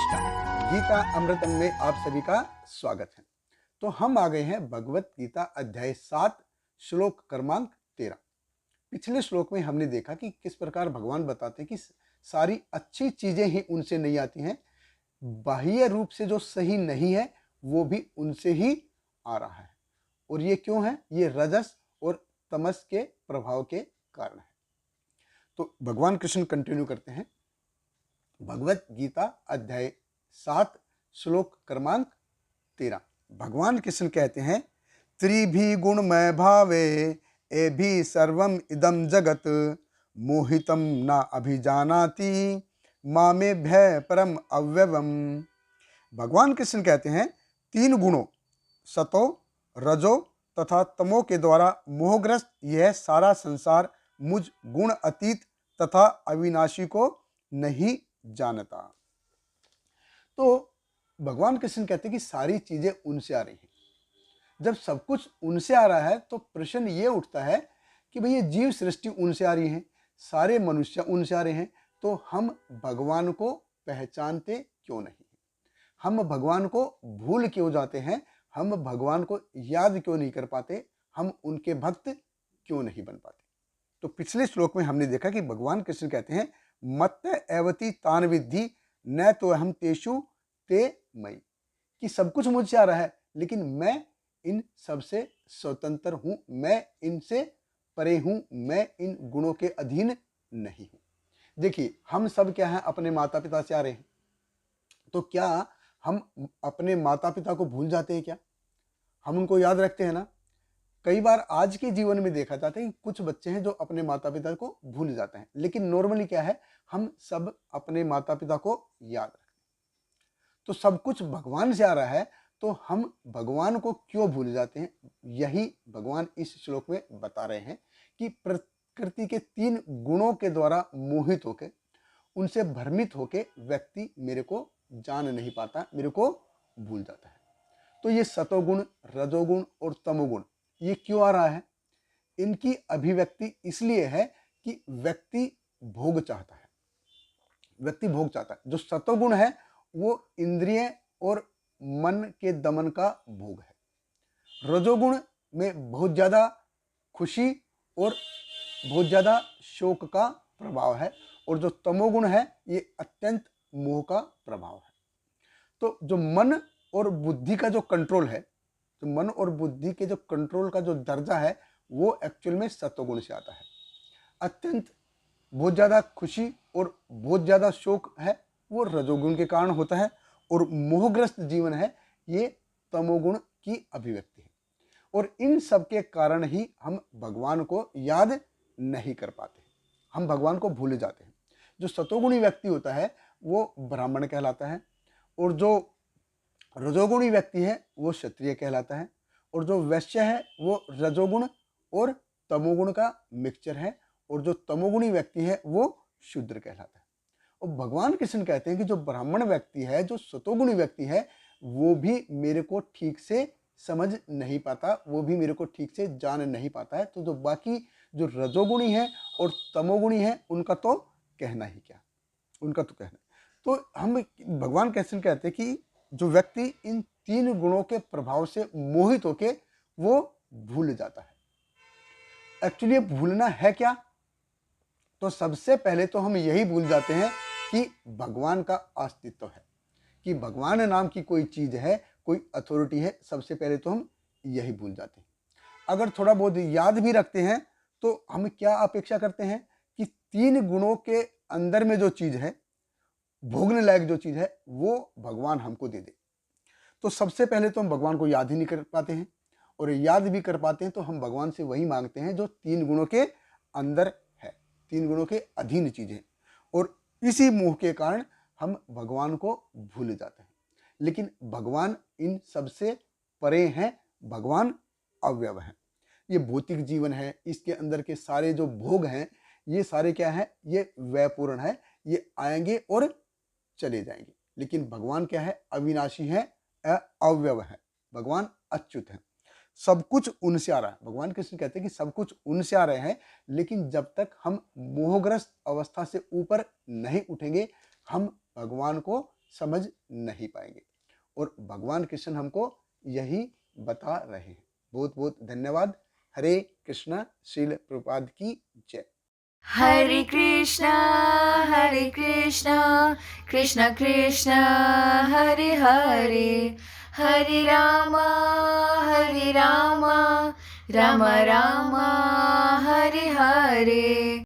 नमस्कार, गीता अमृतम में आप सभी का स्वागत है। तो हम आ गए हैं भगवत गीता अध्याय 7 श्लोक क्रमांक 13। पिछले श्लोक में हमने देखा कि किस प्रकार भगवान बताते हैं कि सारी अच्छी चीजें ही उनसे नहीं आती हैं, बाह्य रूप से जो सही नहीं है वो भी उनसे ही आ रहा है। और ये क्यों है? ये रजस और तमस के प्रभाव के कारण है। तो भगवान कृष्ण कंटिन्यू करते हैं, भगवत गीता अध्याय 7 श्लोक क्रमांक 13। भगवान कृष्ण कहते हैं, त्रिभी गुणमय भावे ए भी सर्वम इदम जगत मोहितम ना अभिजानाति मामे भय परम अव्यवम। भगवान कृष्ण कहते हैं, तीन गुणों सतो, रजो तथा तमो के द्वारा मोहग्रस्त यह सारा संसार मुझ गुण अतीत तथा अविनाशी को नहीं जानता। तो भगवान कृष्ण कहते हैं कि सारी चीजें उनसे आ रही हैं। जब सब कुछ उनसे आ रहा है तो प्रश्न ये उठता है कि भाई ये जीव सृष्टि उनसे आ रही है, सारे मनुष्य उनसे आ रहे हैं, तो हम भगवान को पहचानते क्यों नहीं? हम भगवान को भूल क्यों जाते हैं? हम भगवान को याद क्यों नहीं कर पाते? हम उनके भक्त क्यों नहीं बन पाते? तो पिछले श्लोक में हमने देखा कि भगवान कृष्ण कहते हैं, मत एवती तान विद्धि न तो हम तेषु ते मई, कि सब कुछ मुझसे आ रहा है लेकिन मैं इन सबसे स्वतंत्र हूं, मैं इनसे परे हूं, मैं इन गुणों के अधीन नहीं हूं। देखिए, हम सब क्या है, अपने माता पिता से आ रहे हैं, तो क्या हम अपने माता पिता को भूल जाते हैं? क्या हम उनको याद रखते हैं? ना, कई बार आज के जीवन में देखा जाता है कि कुछ बच्चे हैं जो अपने माता पिता को भूल जाते हैं, लेकिन नॉर्मली क्या है, हम सब अपने माता पिता को याद रखते हैं। तो सब कुछ भगवान से आ रहा है तो हम भगवान को क्यों भूल जाते हैं? यही भगवान इस श्लोक में बता रहे हैं कि प्रकृति के तीन गुणों के द्वारा मोहित होकर, उनसे भ्रमित होकर व्यक्ति मेरे को जान नहीं पाता, मेरे को भूल जाता है। तो ये सतोगुण, रजोगुण और तमोगुण ये क्यों आ रहा है? इनकी अभिव्यक्ति इसलिए है कि व्यक्ति भोग चाहता है, व्यक्ति भोग चाहता है। जो सतोगुण है वो इंद्रिय और मन के दमन का भोग है। रजोगुण में बहुत ज्यादा खुशी और बहुत ज्यादा शोक का प्रभाव है, और जो तमोगुण है ये अत्यंत मोह का प्रभाव है। तो जो मन और बुद्धि का जो कंट्रोल है, तो मन और बुद्धि के जो कंट्रोल का जो दर्जा है वो एक्चुअल में सत्वगुण से आता है। अत्यंत बहुत ज्यादा खुशी और बहुत ज्यादा शोक है वो रजोगुण के कारण होता है, और मोहग्रस्त जीवन है ये तमोगुण की अभिव्यक्ति है। और इन सब के कारण ही हम भगवान को याद नहीं कर पाते, हम भगवान को भूल जाते हैं। जो सतोगुणी व्यक्ति होता है वो ब्राह्मण कहलाता है, और जो रजोगुणी व्यक्ति है वो क्षत्रिय कहलाता है, और जो वैश्य है वो रजोगुण और तमोगुण का मिक्सचर है, और जो तमोगुणी व्यक्ति है वो शूद्र कहलाता है। और भगवान कृष्ण कहते हैं कि जो ब्राह्मण व्यक्ति है, जो सतोगुणी व्यक्ति है, वो भी मेरे को ठीक से समझ नहीं पाता, वो भी मेरे को ठीक से जान नहीं पाता है। तो जो बाकी जो रजोगुणी है और तमोगुणी है उनका तो कहना ही क्या, उनका तो कहना। तो हम भगवान कृष्ण कहते हैं कि जो व्यक्ति इन तीन गुणों के प्रभाव से मोहित होके वो भूल जाता है। एक्चुअली भूलना है क्या? तो सबसे पहले तो हम यही भूल जाते हैं कि भगवान का अस्तित्व है, कि भगवान नाम की कोई चीज है, कोई अथॉरिटी है। सबसे पहले तो हम यही भूल जाते हैं। अगर थोड़ा बहुत याद भी रखते हैं तो हम क्या अपेक्षा करते हैं कि तीन गुणों के अंदर में जो चीज है, भोगने लायक जो चीज है, वो भगवान हमको दे दे। तो सबसे पहले तो हम भगवान को याद ही नहीं कर पाते हैं, और याद भी कर पाते हैं तो हम भगवान से वही मांगते हैं जो तीन गुणों के अंदर है, तीन गुणों के अधीन चीजें। और इसी मोह के कारण हम भगवान को भूल जाते हैं। लेकिन भगवान इन सबसे परे हैं, भगवान अव्यय है। ये भौतिक जीवन है, इसके अंदर के सारे जो भोग हैं ये सारे क्या है, ये व्ययपूर्ण है, ये आएंगे और चले जाएंगे। लेकिन भगवान क्या है, अविनाशी है, अव्यय है, भगवान अच्युत है। सब कुछ उनसे आ रहा है। भगवान कृष्ण कहते हैं कि सब कुछ उनसे आ रहे हैं, लेकिन जब तक हम मोहग्रस्त अवस्था से ऊपर नहीं उठेंगे हम भगवान को समझ नहीं पाएंगे। और भगवान कृष्ण हमको यही बता रहे हैं। बहुत बहुत धन्यवाद। हरे कृष्णा। श्रील प्रभुपाद की जय। हरे कृष्णा कृष्ण कृष्ण हरे हरे, हरे राम राम राम हरे हरे।